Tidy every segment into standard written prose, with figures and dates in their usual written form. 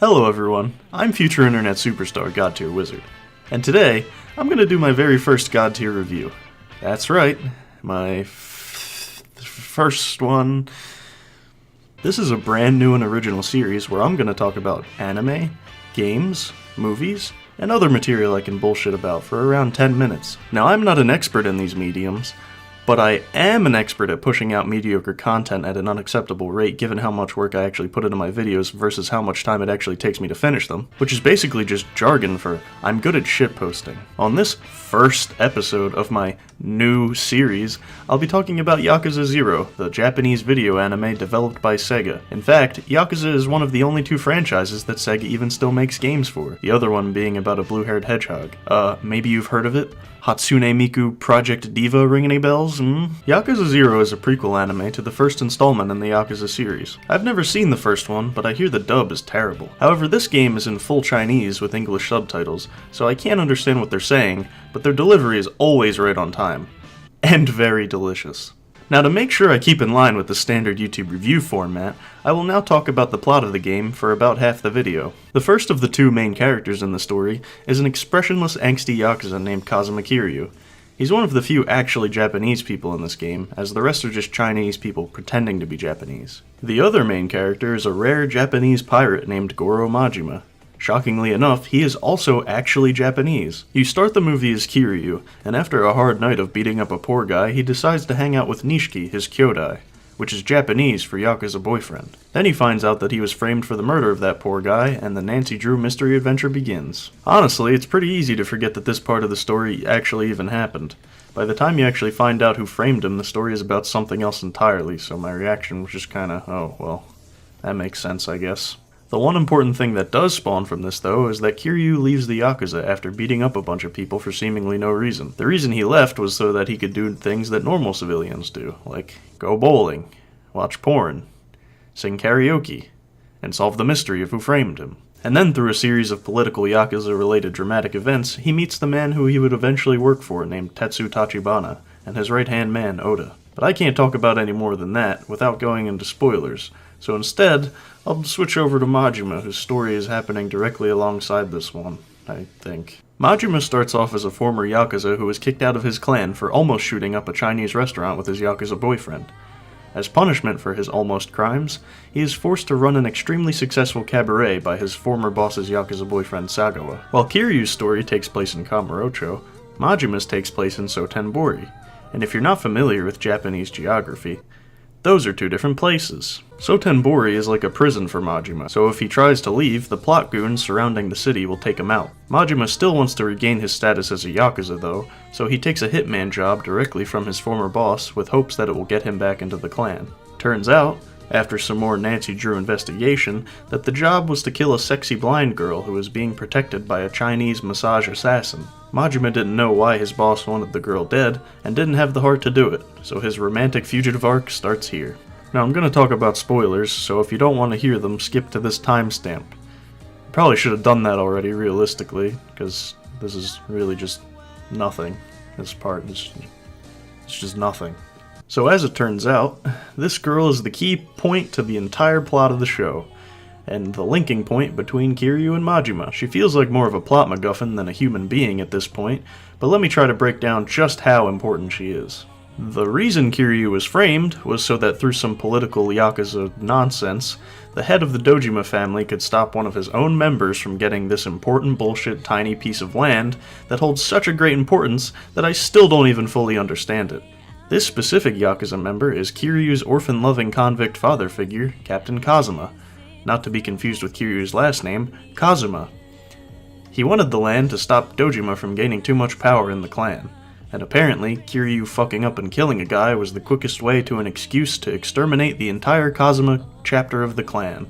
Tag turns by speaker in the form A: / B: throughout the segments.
A: Hello everyone, I'm future internet superstar GodTierWizard, and today I'm going to do my very first God Tier review. That's right, my first one. This is a brand new and original series where I'm going to talk about anime, games, movies, and other material I can bullshit about for around 10 minutes. Now I'm not an expert in these mediums, but I am an expert at pushing out mediocre content at an unacceptable rate given how much work I actually put into my videos versus how much time it actually takes me to finish them, which is basically just jargon for I'm good at shitposting. On this first episode of my new series, I'll be talking about Yakuza 0, the Japanese video anime developed by Sega. In fact, Yakuza is one of the only two franchises that Sega even still makes games for, the other one being about a blue-haired hedgehog. Maybe you've heard of it? Hatsune Miku Project Diva ring any bells? Yakuza 0 is a prequel anime to the first installment in the Yakuza series. I've never seen the first one, but I hear the dub is terrible. However, this game is in full Chinese with English subtitles, so I can't understand what they're saying, but their delivery is always right on time. And very delicious. Now, to make sure I keep in line with the standard YouTube review format, I will now talk about the plot of the game for about half the video. The first of the two main characters in the story is an expressionless angsty Yakuza named Kazuma Kiryu. He's one of the few actually Japanese people in this game, as the rest are just Chinese people pretending to be Japanese. The other main character is a rare Japanese pirate named Goro Majima. Shockingly enough, he is also actually Japanese. You start the movie as Kiryu, and after a hard night of beating up a poor guy, he decides to hang out with Nishiki, his kyodai, which is Japanese for Yakuza boyfriend. Then he finds out that he was framed for the murder of that poor guy, and the Nancy Drew mystery adventure begins. Honestly, it's pretty easy to forget that this part of the story actually even happened. By the time you actually find out who framed him, the story is about something else entirely, so my reaction was just kinda, oh, well, that makes sense, I guess. The one important thing that does spawn from this, though, is that Kiryu leaves the Yakuza after beating up a bunch of people for seemingly no reason. The reason he left was so that he could do things that normal civilians do, like go bowling, watch porn, sing karaoke, and solve the mystery of who framed him. And then through a series of political Yakuza-related dramatic events, he meets the man who he would eventually work for named Tetsu Tachibana, and his right-hand man, Oda. But I can't talk about any more than that without going into spoilers, so instead, I'll switch over to Majima, whose story is happening directly alongside this one, I think. Majima starts off as a former Yakuza who was kicked out of his clan for almost shooting up a Chinese restaurant with his Yakuza boyfriend. As punishment for his almost crimes, he is forced to run an extremely successful cabaret by his former boss's Yakuza boyfriend Sagawa. While Kiryu's story takes place in Kamurocho, Majima's takes place in Sotenbori, and if you're not familiar with Japanese geography, those are two different places. Sotenbori is like a prison for Majima, so if he tries to leave, the plot goons surrounding the city will take him out. Majima still wants to regain his status as a Yakuza though, so he takes a hitman job directly from his former boss with hopes that it will get him back into the clan. Turns out, after some more Nancy Drew investigation, that the job was to kill a sexy blind girl who was being protected by a Chinese massage assassin. Majima didn't know why his boss wanted the girl dead, and didn't have the heart to do it, so his romantic fugitive arc starts here. Now I'm going to talk about spoilers, so if you don't want to hear them, skip to this timestamp. Probably should have done that already, realistically, because this is really just nothing. This part is just nothing. So as it turns out, this girl is the key point to the entire plot of the show, and the linking point between Kiryu and Majima. She feels like more of a plot MacGuffin than a human being at this point, but let me try to break down just how important she is. The reason Kiryu was framed was so that through some political Yakuza nonsense, the head of the Dojima family could stop one of his own members from getting this important bullshit tiny piece of land that holds such a great importance that I still don't even fully understand it. This specific Yakuza member is Kiryu's orphan-loving convict father figure, Captain Kazuma, not to be confused with Kiryu's last name, Kazuma. He wanted the land to stop Dojima from gaining too much power in the clan, and apparently Kiryu fucking up and killing a guy was the quickest way to an excuse to exterminate the entire Kazuma chapter of the clan.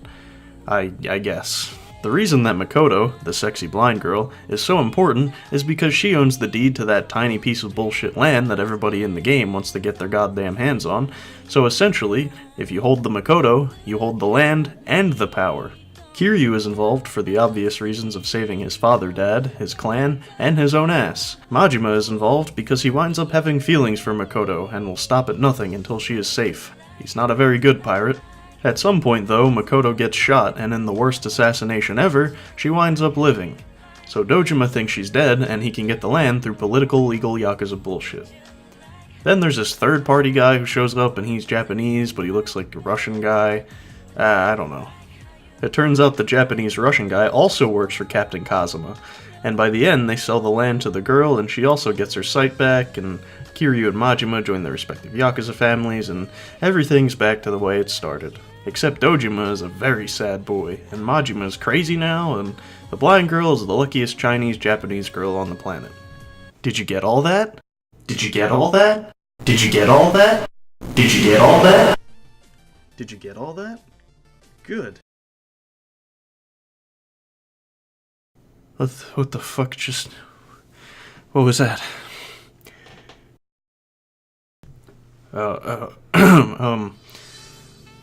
A: I guess. The reason that Makoto, the sexy blind girl, is so important is because she owns the deed to that tiny piece of bullshit land that everybody in the game wants to get their goddamn hands on, so essentially, if you hold the Makoto, you hold the land and the power. Kiryu is involved for the obvious reasons of saving his father-dad, his clan, and his own ass. Majima is involved because he winds up having feelings for Makoto and will stop at nothing until she is safe. He's not a very good pirate, At some point, though, Makoto gets shot, and in the worst assassination ever, she winds up living. So Dojima thinks she's dead, and he can get the land through political, legal Yakuza bullshit. Then there's this third-party guy who shows up, and he's Japanese, but he looks like a Russian guy. I don't know. It turns out the Japanese-Russian guy also works for Captain Kazuma, and by the end they sell the land to the girl, and she also gets her sight back, and Kiryu and Majima join their respective Yakuza families, and everything's back to the way it started. Except Dojima is a very sad boy, and Majima is crazy now, and the blind girl is the luckiest Chinese-Japanese girl on the planet. Did you get all that? Did you get all that? Did you get all that? Did you get all that? Did you get all that? Good. What the fuck just... What was that?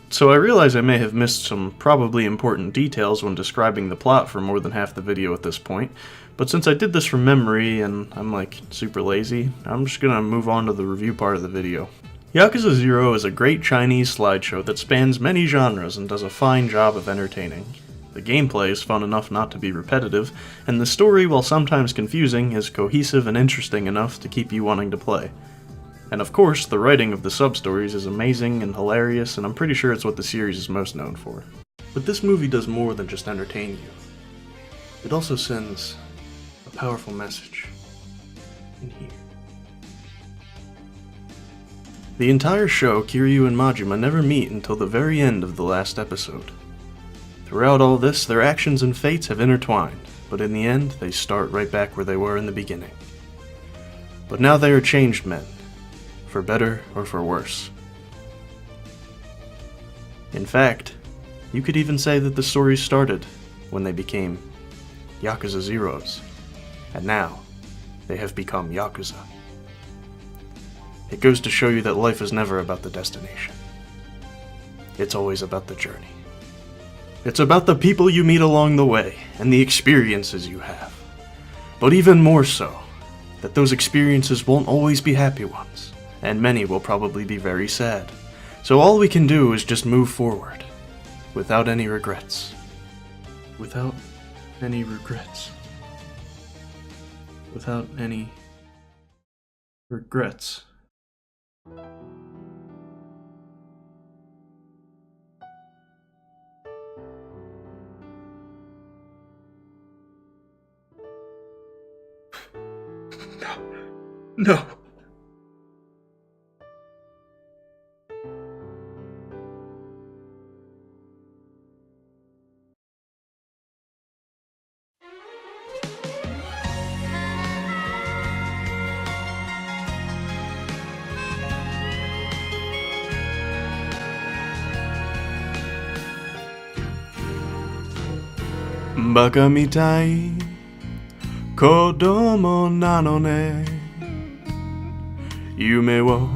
A: So I realize I may have missed some probably important details when describing the plot for more than half the video at this point, but since I did this from memory and I'm like super lazy, I'm just gonna move on to the review part of the video. Yakuza 0 is a great Chinese slideshow that spans many genres and does a fine job of entertaining. The gameplay is fun enough not to be repetitive, and the story, while sometimes confusing, is cohesive and interesting enough to keep you wanting to play. And of course, the writing of the sub-stories is amazing and hilarious, and I'm pretty sure it's what the series is most known for. But this movie does more than just entertain you. It also sends a powerful message in here. The entire show, Kiryu and Majima never meet until the very end of the last episode. Throughout all this, their actions and fates have intertwined, but in the end, they start right back where they were in the beginning. But now they are changed men, for better or for worse. In fact, you could even say that the story started when they became Yakuza Zeros, and now they have become Yakuza. It goes to show you that life is never about the destination. It's always about the journey. It's about the people you meet along the way, and the experiences you have. But even more so, that those experiences won't always be happy ones, and many will probably be very sad. So all we can do is just move forward, without any regrets. Without any regrets. Without any regrets. No. Baka mitai kodomo nano ne. Yume wo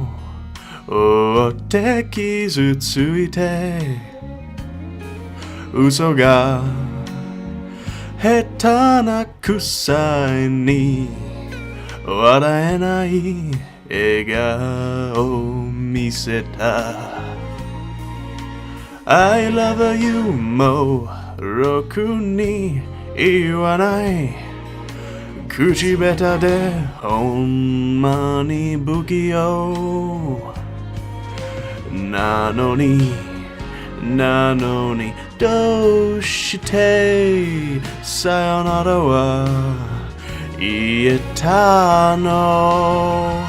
A: ootte kizu tsuite. Uso ga heta na kusai ni waraenai ega o miseta. I love you mo roku ni iwanai. Kuchibeta de honma buki yo. Nanoni doshite sayonara wa ieta no.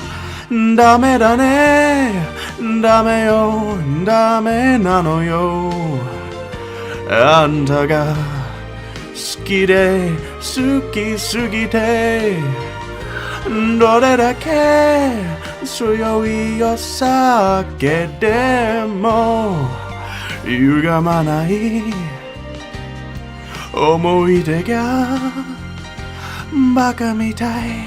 A: Dame da ne, dame yo, dame nano yo. Anta ga suki de suki sugite. Dore dake tsuyoi yo sake demo yugamanai omoide ga baka mitai.